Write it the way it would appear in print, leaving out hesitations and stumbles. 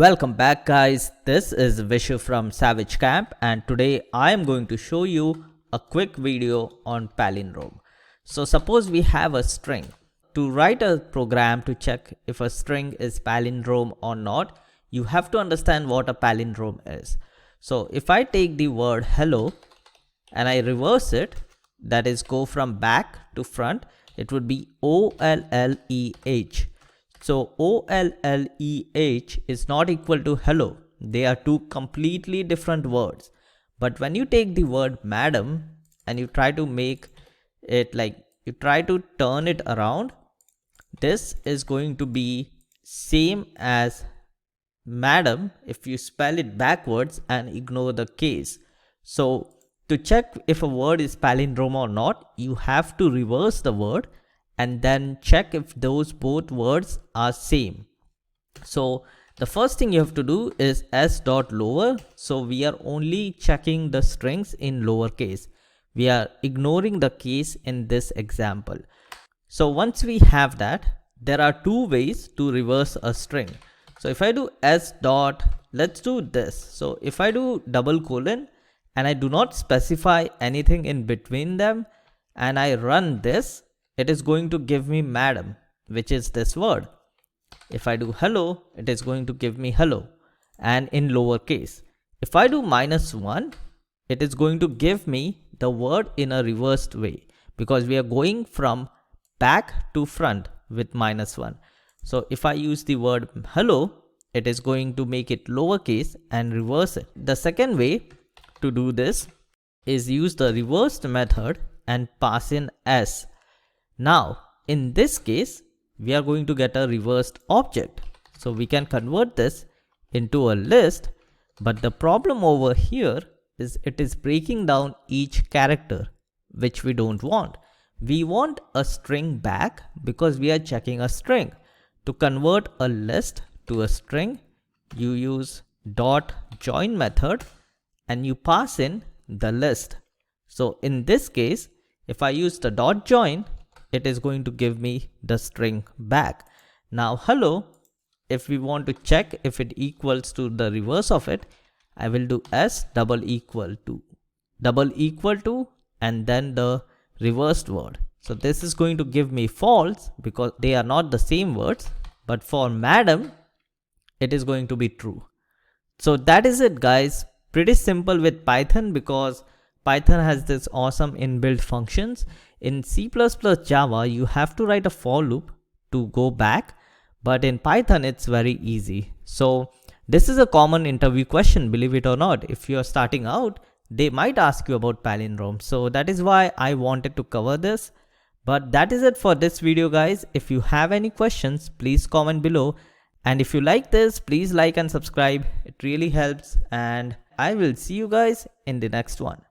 Welcome back guys, this is Vishu from SavageCamp and today I am going to show you a quick video on Palindrome. So suppose we have a string. To write a program to check if a string is palindrome or not, you have to understand what a palindrome is. So if I take the word hello and I reverse it, that is go from back to front, it would be OLLEH. So OLLEH is not equal to hello. They are two completely different words. But when you take the word madam and you try to make it you try to turn it around, this is going to be same as madam if you spell it backwards and ignore the case. So to check if a word is palindrome or not, you have to reverse the word and then check if those both words are same. So the first thing you have to do is s.lower. So we are only checking the strings in lowercase. We are ignoring the case in this example. So once we have that, there are two ways to reverse a string. So if I do s dot, let's do this. So if I do double colon and I do not specify anything in between them and I run this, it is going to give me madam, which is this word. If I do hello, it is going to give me hello and in lowercase. If I do -1, it is going to give me the word in a reversed way because we are going from back to front with -1. So if I use the word hello, it is going to make it lowercase and reverse it. The second way to do this is use the reversed method and pass in s. Now, in this case, we are going to get a reversed object. So we can convert this into a list, but the problem over here is it is breaking down each character, which we don't want. We want a string back because we are checking a string. To convert a list to a string, you use .join method and you pass in the list. So in this case, if I use the .join, it is going to give me the string back. Now hello, if we want to check if it equals to the reverse of it, I will do s double equal to and then the reversed word. So this is going to give me false because they are not the same words, but for madam, it is going to be true. So that is it guys. Pretty simple with Python because Python has this awesome inbuilt functions. In C++ Java, you have to write a for loop to go back, but in Python, it's very easy. So this is a common interview question, believe it or not. If you're starting out, they might ask you about palindrome. So that is why I wanted to cover this. But that is it for this video, guys. If you have any questions, please comment below. And if you like this, please like and subscribe. It really helps. And I will see you guys in the next one.